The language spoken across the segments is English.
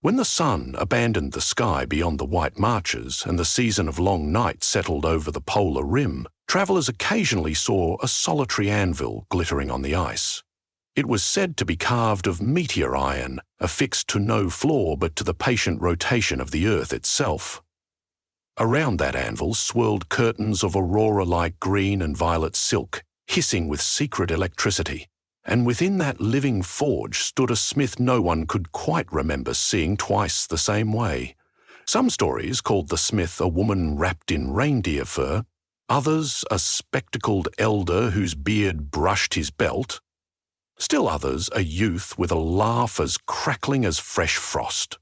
When the sun abandoned the sky beyond the white marches and the season of long night settled over the polar rim, travellers occasionally saw a solitary anvil glittering on the ice. It was said to be carved of meteor iron, affixed to no floor but to the patient rotation of the earth itself. Around that anvil swirled curtains of aurora-like green and violet silk, hissing with secret electricity. And within that living forge stood a smith no one could quite remember seeing twice the same way. Some stories called the smith a woman wrapped in reindeer fur, others a spectacled elder whose beard brushed his belt, still others a youth with a laugh as crackling as fresh frost.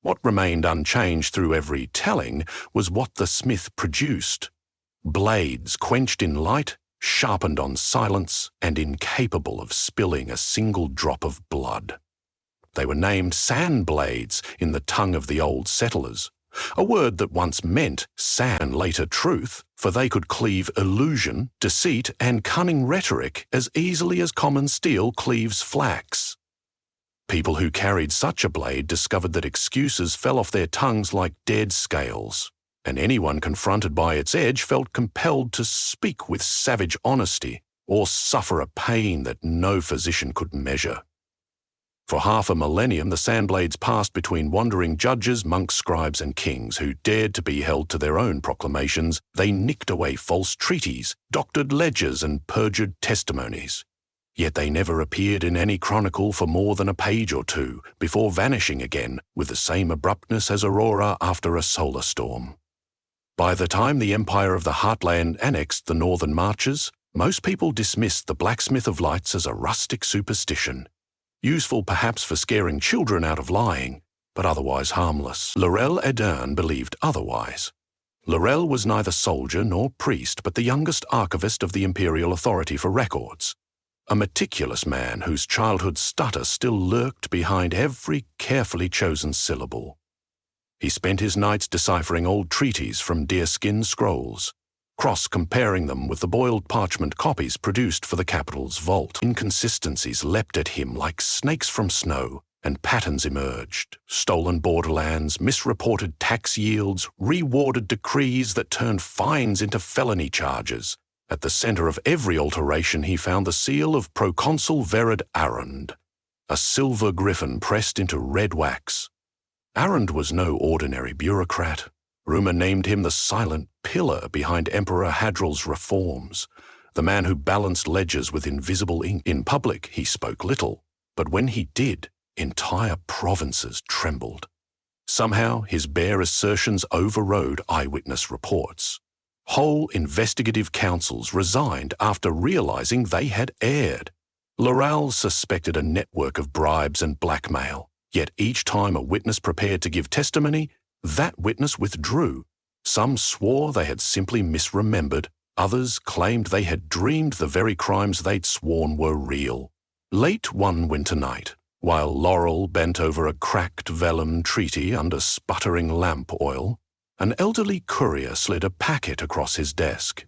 What remained unchanged through every telling was what the smith produced: blades quenched in light, sharpened on silence, and incapable of spilling a single drop of blood. They were named sand blades in the tongue of the old settlers, a word that once meant sand, later truth, for they could cleave illusion, deceit, and cunning rhetoric as easily as common steel cleaves flax. People who carried such a blade discovered that excuses fell off their tongues like dead scales, and anyone confronted by its edge felt compelled to speak with savage honesty or suffer a pain that no physician could measure. For half a millennium, the sandblades passed between wandering judges, monks, scribes, and kings who dared to be held to their own proclamations. They nicked away false treaties, doctored ledgers, and perjured testimonies. Yet they never appeared in any chronicle for more than a page or two, before vanishing again with the same abruptness as Aurora after a solar storm. By the time the Empire of the Heartland annexed the northern marches, most people dismissed the blacksmith of lights as a rustic superstition, useful perhaps for scaring children out of lying, but otherwise harmless. Laurel Edern believed otherwise. Laurel was neither soldier nor priest, but the youngest archivist of the imperial authority for records, a meticulous man whose childhood stutter still lurked behind every carefully chosen syllable. He spent his nights deciphering old treaties from deerskin scrolls, cross-comparing them with the boiled parchment copies produced for the capital's vault. Inconsistencies leapt at him like snakes from snow, and patterns emerged: stolen borderlands, misreported tax yields, rewarded decrees that turned fines into felony charges. At the centre of every alteration he found the seal of Proconsul Vered Arund, a silver griffin pressed into red wax. Arund was no ordinary bureaucrat. Rumour named him the silent pillar behind Emperor Hadrill's reforms, the man who balanced ledgers with invisible ink. In public he spoke little, but when he did, entire provinces trembled. Somehow his bare assertions overrode eyewitness reports. Whole investigative councils resigned after realising they had erred. Laurel suspected a network of bribes and blackmail, yet each time a witness prepared to give testimony, that witness withdrew. Some swore they had simply misremembered, others claimed they had dreamed the very crimes they'd sworn were real. Late one winter night, while Laurel bent over a cracked vellum treaty under sputtering lamp oil, an elderly courier slid a packet across his desk.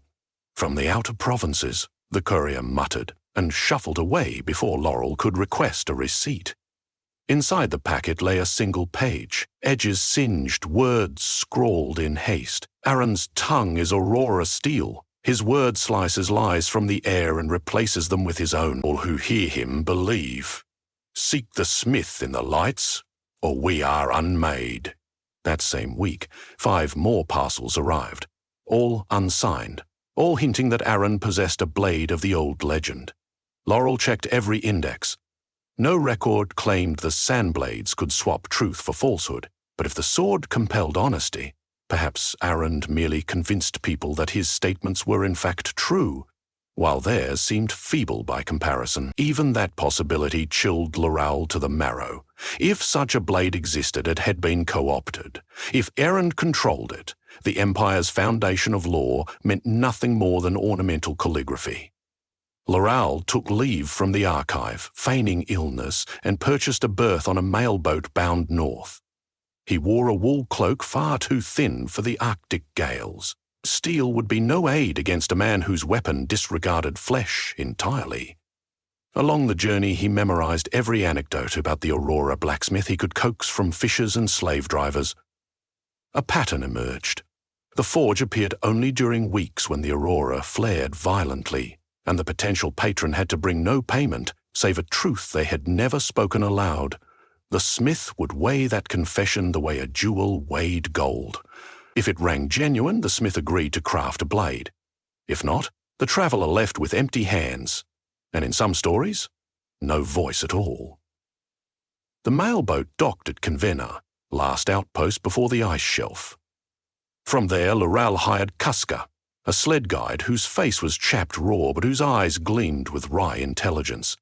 From the outer provinces, the courier muttered and shuffled away before Laurel could request a receipt. Inside the packet lay a single page, edges singed, words scrawled in haste. Aaron's tongue is Aurora steel. His word slices lies from the air and replaces them with his own. All who hear him believe. Seek the smith in the lights, or we are unmade. That same week, 5 more parcels arrived, all unsigned, all hinting that Aaron possessed a blade of the old legend. Laurel checked every index. No record claimed the sandblades could swap truth for falsehood, but if the sword compelled honesty, perhaps Aaron merely convinced people that his statements were in fact true, while theirs seemed feeble by comparison. Even that possibility chilled Laurel to the marrow. If such a blade existed, it had been co-opted. If Aaron controlled it, the Empire's foundation of law meant nothing more than ornamental calligraphy. Laurel took leave from the archive, feigning illness, and purchased a berth on a mailboat bound north. He wore a wool cloak far too thin for the Arctic gales. Steel would be no aid against a man whose weapon disregarded flesh entirely. Along the journey, he memorized every anecdote about the Aurora blacksmith he could coax from fishers and slave drivers. A pattern emerged. The forge appeared only during weeks when the Aurora flared violently, and the potential patron had to bring no payment save a truth they had never spoken aloud. The smith would weigh that confession the way a jewel weighed gold. If it rang genuine, the smith agreed to craft a blade. If not, the traveller left with empty hands, and in some stories, no voice at all. The mailboat docked at Convenna, last outpost before the ice shelf. From there, Laurel hired Casca, a sled guide whose face was chapped raw but whose eyes gleamed with wry intelligence.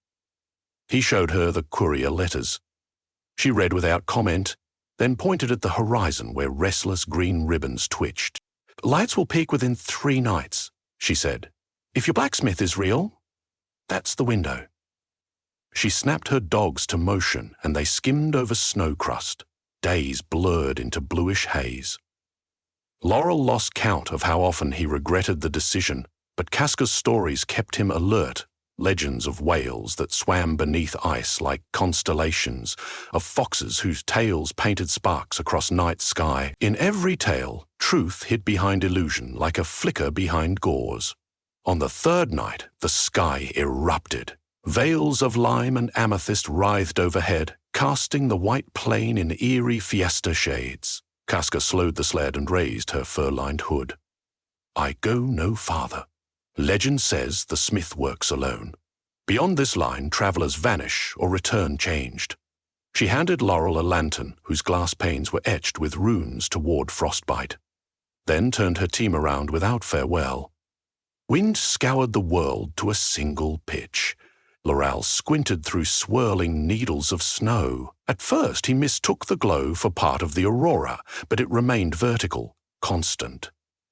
He showed her the courier letters. She read without comment, then pointed at the horizon where restless green ribbons twitched. "Lights will peak within 3 nights," she said. "If your blacksmith is real, that's the window." She snapped her dogs to motion, and they skimmed over snow crust. Days blurred into bluish haze. Laurel lost count of how often he regretted the decision, but Casca's stories kept him alert. Legends of whales that swam beneath ice like constellations, of foxes whose tails painted sparks across night sky. In every tale, truth hid behind illusion like a flicker behind gauze. On the 3rd night, the sky erupted. Veils of lime and amethyst writhed overhead, casting the white plain in eerie fiesta shades. Casca slowed the sled and raised her fur-lined hood. "I go no farther. Legend says the smith works alone. Beyond this line, travellers vanish or return changed." She handed Laurel a lantern whose glass panes were etched with runes to ward frostbite, then turned her team around without farewell. Wind scoured the world to a single pitch. Laurel squinted through swirling needles of snow. At first, he mistook the glow for part of the aurora, but it remained vertical, constant.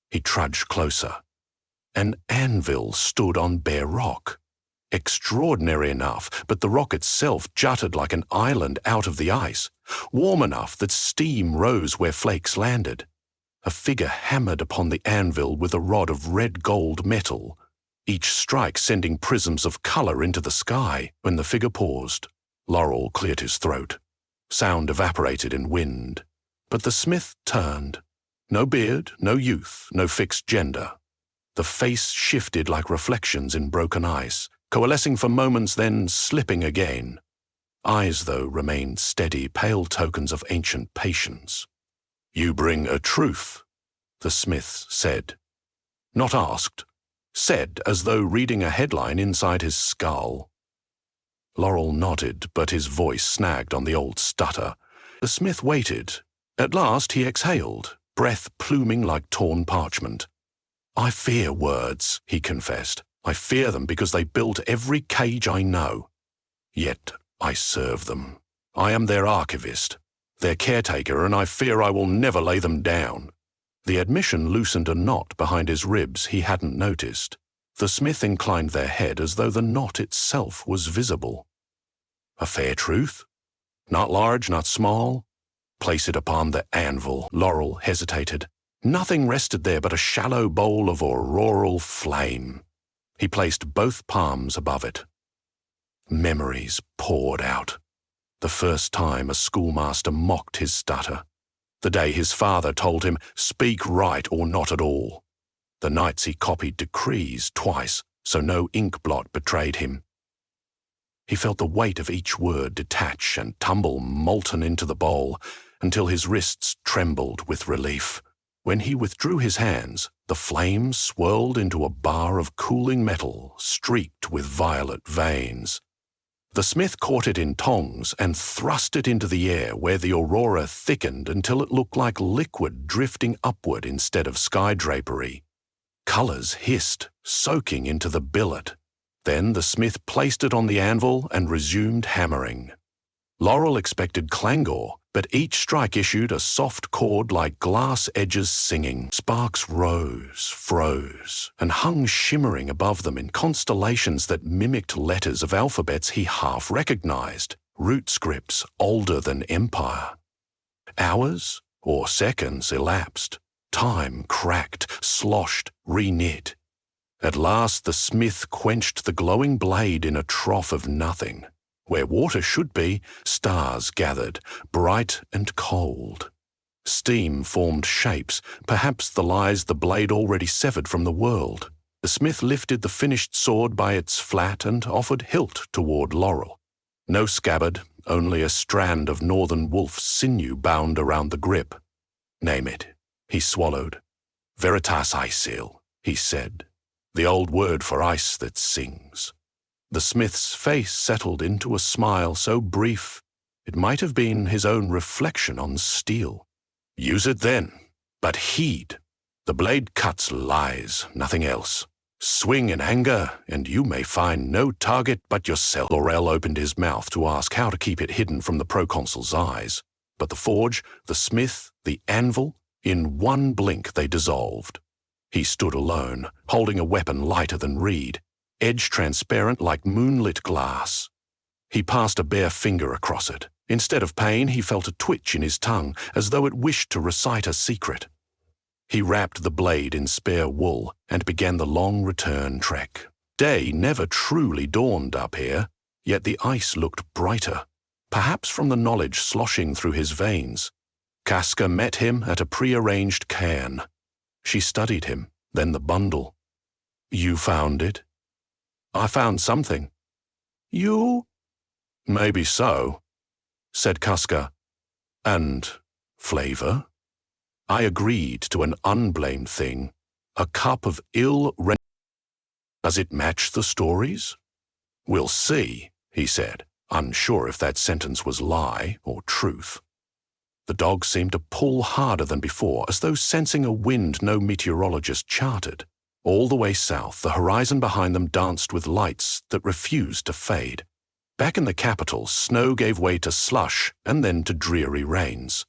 He trudged closer. An anvil stood on bare rock. Extraordinary enough, but the rock itself jutted like an island out of the ice, warm enough that steam rose where flakes landed. A figure hammered upon the anvil with a rod of red-gold metal, each strike sending prisms of colour into the sky. When the figure paused, Laurel cleared his throat. Sound evaporated in wind, but the smith turned. No beard, no youth, no fixed gender. The face shifted like reflections in broken ice, coalescing for moments then slipping again. Eyes, though, remained steady, pale tokens of ancient patience. "You bring a truth," the smith said. Not asked, said as though reading a headline inside his skull. Laurel nodded, but his voice snagged on the old stutter. The smith waited. At last he exhaled, breath pluming like torn parchment. "I fear words," he confessed. "I fear them because they built every cage I know. Yet I serve them. I am their archivist, their caretaker, and I fear I will never lay them down." The admission loosened a knot behind his ribs he hadn't noticed. The smith inclined their head as though the knot itself was visible. "A fair truth? Not large, not small? Place it upon the anvil." Laurel hesitated. Nothing rested there but a shallow bowl of auroral flame. He placed both palms above it. Memories poured out. The first time a schoolmaster mocked his stutter. The day his father told him, "Speak right or not at all." The nights he copied decrees twice, so no ink blot betrayed him. He felt the weight of each word detach and tumble molten into the bowl until his wrists trembled with relief. When he withdrew his hands, the flame swirled into a bar of cooling metal streaked with violet veins. The smith caught it in tongs and thrust it into the air where the aurora thickened until it looked like liquid drifting upward instead of sky drapery. Colours hissed, soaking into the billet. Then the smith placed it on the anvil and resumed hammering. Laurel expected clangor, but each strike issued a soft chord like glass edges singing. Sparks rose, froze, and hung shimmering above them in constellations that mimicked letters of alphabets he half recognized, root scripts older than empire. Hours or seconds elapsed. Time cracked, sloshed, reknit. At last the smith quenched the glowing blade in a trough of nothing. Where water should be, stars gathered, bright and cold. Steam formed shapes, perhaps the lies the blade already severed from the world. The smith lifted the finished sword by its flat and offered hilt toward Laurel. No scabbard, only a strand of northern wolf's sinew bound around the grip. "Name it," he swallowed. "Veritas Iceil," he said, the old word for ice that sings. The smith's face settled into a smile so brief it might have been his own reflection on steel. "Use it then, but heed. The blade cuts lies, nothing else. Swing in anger, and you may find no target but yourself." Laurel opened his mouth to ask how to keep it hidden from the proconsul's eyes, but the forge, the smith, the anvil, in one blink they dissolved. He stood alone, holding a weapon lighter than reed, edge transparent like moonlit glass. He passed a bare finger across it. Instead of pain, he felt a twitch in his tongue, as though it wished to recite a secret. He wrapped the blade in spare wool and began the long return trek. Day never truly dawned up here, yet the ice looked brighter, perhaps from the knowledge sloshing through his veins. Casca met him at a prearranged cairn. She studied him, then the bundle. "You found it?" "I found something." "You?" "Maybe so," said Casca. "And flavor?" I agreed to an unblamed thing, a cup of ill-rendered. "Does it match the stories?" "We'll see," he said, unsure if that sentence was lie or truth. The dog seemed to pull harder than before, as though sensing a wind no meteorologist charted. All the way south, the horizon behind them danced with lights that refused to fade. Back in the capital, snow gave way to slush and then to dreary rains.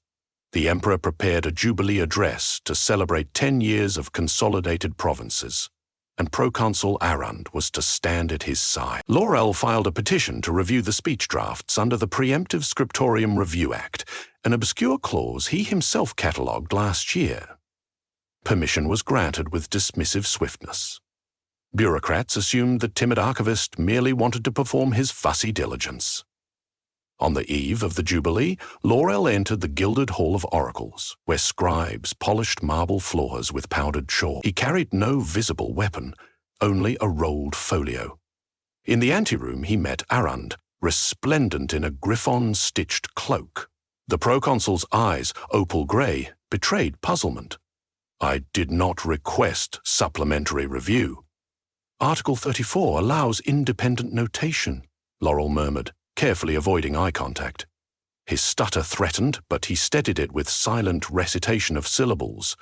The emperor prepared a jubilee address to celebrate 10 years of consolidated provinces, and proconsul Arund was to stand at his side. Laurel filed a petition to review the speech drafts under the Preemptive Scriptorium Review Act, an obscure clause he himself catalogued last year. Permission was granted with dismissive swiftness. Bureaucrats assumed the timid archivist merely wanted to perform his fussy diligence. On the eve of the Jubilee, Laurel entered the gilded Hall of Oracles, where scribes polished marble floors with powdered chalk. He carried no visible weapon, only a rolled folio. In the anteroom he met Arund, resplendent in a griffon-stitched cloak. The proconsul's eyes, opal grey, betrayed puzzlement. "I did not request supplementary review." "Article 34 allows independent notation," Laurel murmured, carefully avoiding eye contact. His stutter threatened, but he steadied it with silent recitation of syllables.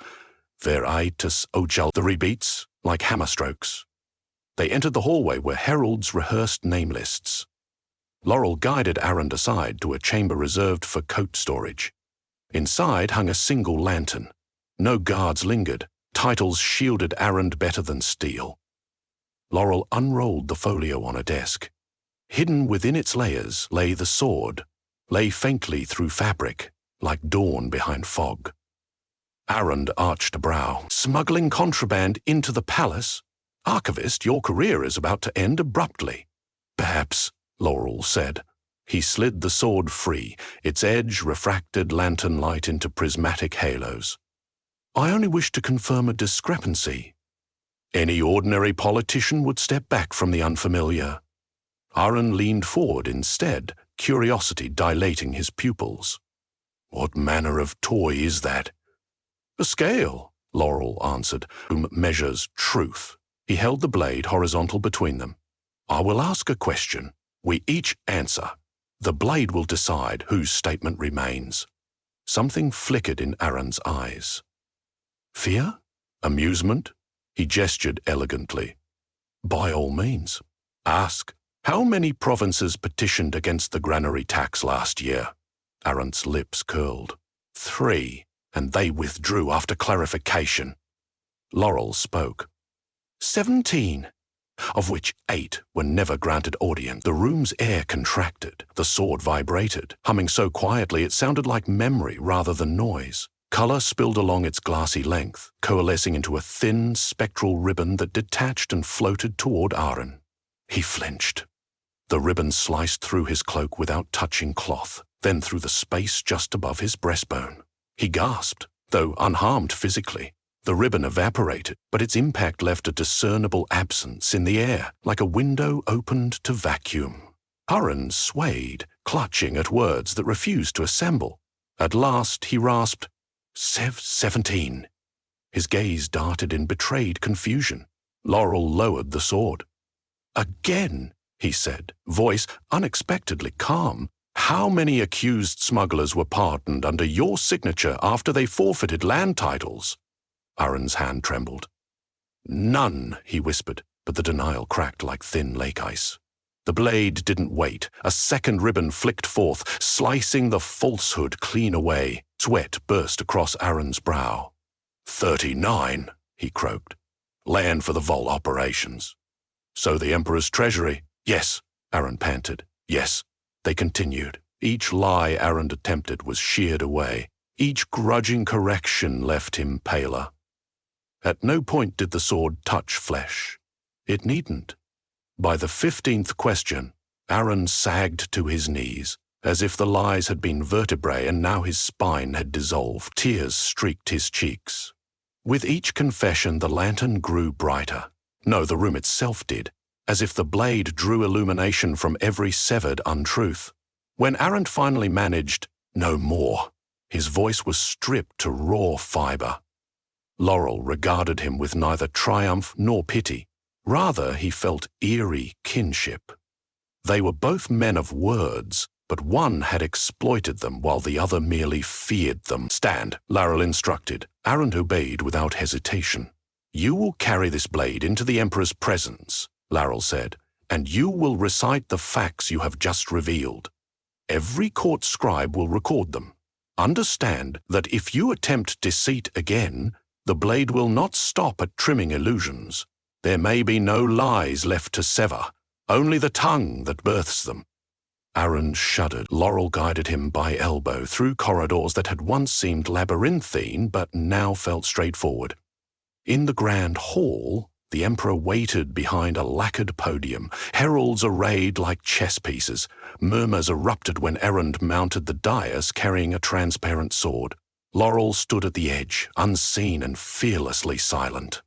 Veritas ojal. The rebeats, like hammer strokes. They entered the hallway where heralds rehearsed name lists. Laurel guided Arund aside to a chamber reserved for coat storage. Inside hung a single lantern. No guards lingered. Titles shielded Arund better than steel. Laurel unrolled the folio on a desk. Hidden within its layers lay the sword, lay faintly through fabric, like dawn behind fog. Arund arched a brow. "Smuggling contraband into the palace? Archivist, your career is about to end abruptly." "Perhaps," Laurel said. He slid the sword free, its edge refracted lantern light into prismatic halos. "I only wish to confirm a discrepancy." Any ordinary politician would step back from the unfamiliar. Arund leaned forward instead, curiosity dilating his pupils. "What manner of toy is that?" "A scale," Laurel answered, "whom measures truth." He held the blade horizontal between them. "I will ask a question. We each answer. The blade will decide whose statement remains." Something flickered in Arund's eyes. "Fear? Amusement?" He gestured elegantly. "By all means. Ask. How many provinces petitioned against the granary tax last year?" Arund's lips curled. 3, and they withdrew after clarification. Laurel spoke. 17, of which 8 were never granted audience. The room's air contracted. The sword vibrated, humming so quietly it sounded like memory rather than noise. Colour spilled along its glassy length, coalescing into a thin, spectral ribbon that detached and floated toward Aaron. He flinched. The ribbon sliced through his cloak without touching cloth, then through the space just above his breastbone. He gasped, though unharmed physically. The ribbon evaporated, but its impact left a discernible absence in the air, like a window opened to vacuum. Aaron swayed, clutching at words that refused to assemble. At last he rasped, 17. His gaze darted in betrayed confusion. Laurel lowered the sword. Again, he said, voice unexpectedly calm. How many accused smugglers were pardoned under your signature after they forfeited land titles? Aaron's hand trembled. None, he whispered, but the denial cracked like thin lake ice. The blade didn't wait. A second ribbon flicked forth, slicing the falsehood clean away. Sweat burst across Aaron's brow. 39, he croaked. Land for the vault operations. So the Emperor's treasury? Yes, Aaron panted. Yes. They continued. Each lie Aaron attempted was sheared away. Each grudging correction left him paler. At no point did the sword touch flesh. It needn't. By the 15th question, Aaron sagged to his knees, as if the lies had been vertebrae and now his spine had dissolved. Tears streaked his cheeks. With each confession, the lantern grew brighter. No, the room itself did, as if the blade drew illumination from every severed untruth. When Aaron finally managed, no more, his voice was stripped to raw fibre. Laurel regarded him with neither triumph nor pity. Rather, he felt eerie kinship. They were both men of words, but one had exploited them while the other merely feared them. Stand, Laurel instructed. Aaron obeyed without hesitation. You will carry this blade into the Emperor's presence, Laurel said, and you will recite the facts you have just revealed. Every court scribe will record them. Understand that if you attempt deceit again, the blade will not stop at trimming illusions. There may be no lies left to sever, only the tongue that births them. Aaron shuddered. Laurel guided him by elbow through corridors that had once seemed labyrinthine but now felt straightforward. In the grand hall, the Emperor waited behind a lacquered podium, heralds arrayed like chess pieces. Murmurs erupted when Errand mounted the dais carrying a transparent sword. Laurel stood at the edge, unseen and fearlessly silent.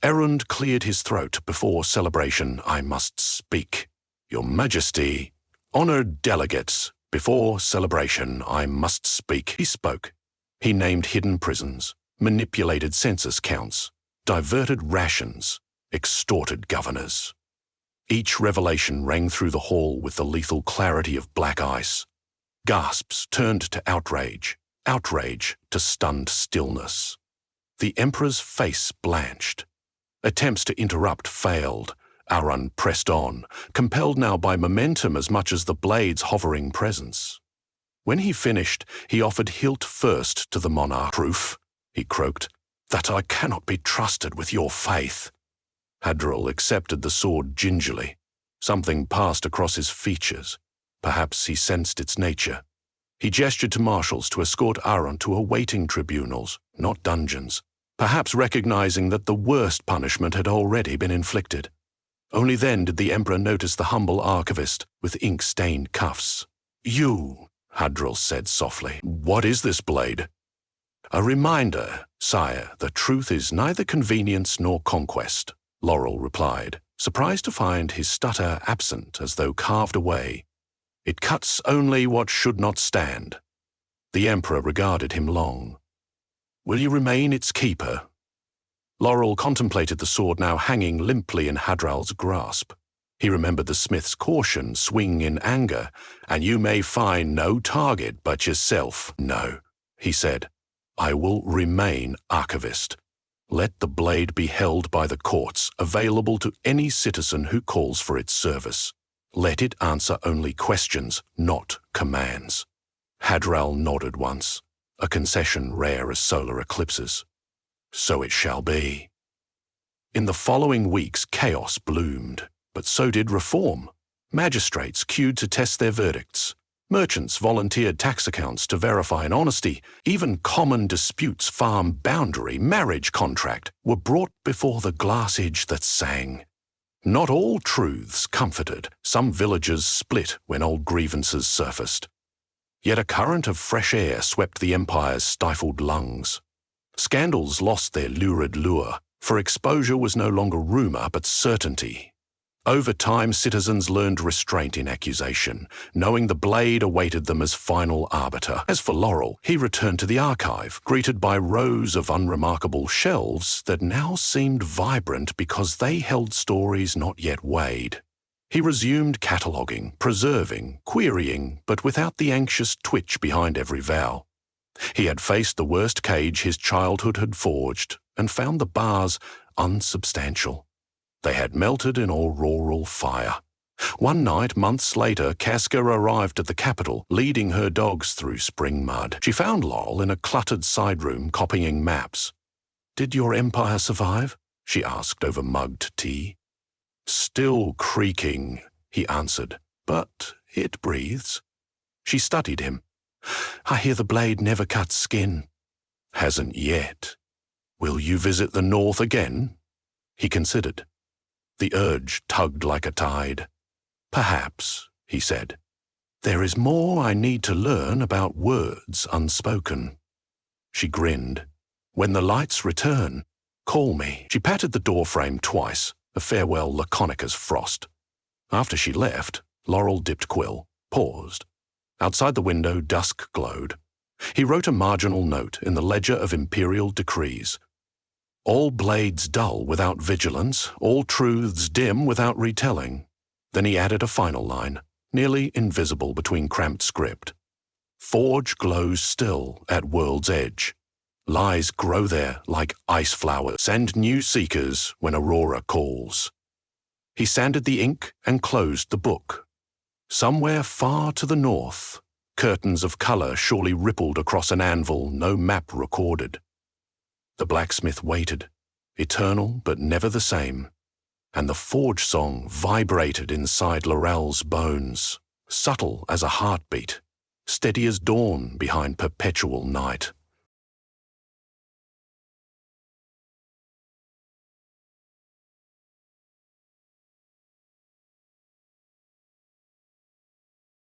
Errand cleared his throat before celebration. I must speak. Your Majesty, honored delegates, before celebration, I must speak. He spoke. He named hidden prisons, manipulated census counts, diverted rations, extorted governors. Each revelation rang through the hall with the lethal clarity of black ice. Gasps turned to outrage, outrage to stunned stillness. The Emperor's face blanched. Attempts to interrupt failed. Aaron pressed on, compelled now by momentum as much as the blade's hovering presence. When he finished, he offered hilt first to the monarch. Proof, he croaked, that I cannot be trusted with your faith. Hadril accepted the sword gingerly. Something passed across his features. Perhaps he sensed its nature. He gestured to marshals to escort Aaron to awaiting tribunals, not dungeons, perhaps recognizing that the worst punishment had already been inflicted. Only then did the Emperor notice the humble archivist with ink-stained cuffs. You, Hadril said softly, what is this blade? A reminder, sire, the truth is neither convenience nor conquest, Laurel replied, surprised to find his stutter absent as though carved away. It cuts only what should not stand. The Emperor regarded him long. Will you remain its keeper? Laurel contemplated the sword now hanging limply in Hadral's grasp. He remembered the smith's caution, swing in anger, and you may find no target but yourself. No, he said, I will remain archivist. Let the blade be held by the courts, available to any citizen who calls for its service. Let it answer only questions, not commands. Hadral nodded once, a concession rare as solar eclipses. So it shall be. In the following weeks, chaos bloomed, but so did reform. Magistrates queued to test their verdicts. Merchants volunteered tax accounts to verify an honesty. Even common disputes, farm boundary, marriage contract, were brought before the glass edge that sang. Not all truths comforted. Some villages split when old grievances surfaced. Yet a current of fresh air swept the empire's stifled lungs. Scandals lost their lurid lure, for exposure was no longer rumour but certainty. Over time, citizens learned restraint in accusation, knowing the blade awaited them as final arbiter. As for Laurel, he returned to the archive, greeted by rows of unremarkable shelves that now seemed vibrant because they held stories not yet weighed. He resumed cataloguing, preserving, querying, but without the anxious twitch behind every vow. He had faced the worst cage his childhood had forged and found the bars unsubstantial. They had melted in auroral fire. One night, months later, Casca arrived at the capital, leading her dogs through spring mud. She found Laurel in a cluttered side room copying maps. "Did your empire survive?" she asked over mugged tea. "Still creaking," he answered, "but it breathes." She studied him. "I hear the blade never cuts skin." "Hasn't yet. Will you visit the north again?" He considered. The urge tugged like a tide. "Perhaps," he said. "There is more I need to learn about words unspoken." She grinned. "When the lights return, call me." She patted the doorframe twice, a farewell laconic as frost. After she left, Laurel dipped quill, paused. Outside the window, dusk glowed. He wrote a marginal note in the ledger of imperial decrees. All blades dull without vigilance, all truths dim without retelling. Then he added a final line, nearly invisible between cramped script. Forge glows still at world's edge. Lies grow there like ice flowers. Send new seekers when Aurora calls. He sanded the ink and closed the book. Somewhere far to the north, curtains of colour surely rippled across an anvil no map recorded. The blacksmith waited, eternal but never the same, and the forge song vibrated inside Laurel's bones, subtle as a heartbeat, steady as dawn behind perpetual night.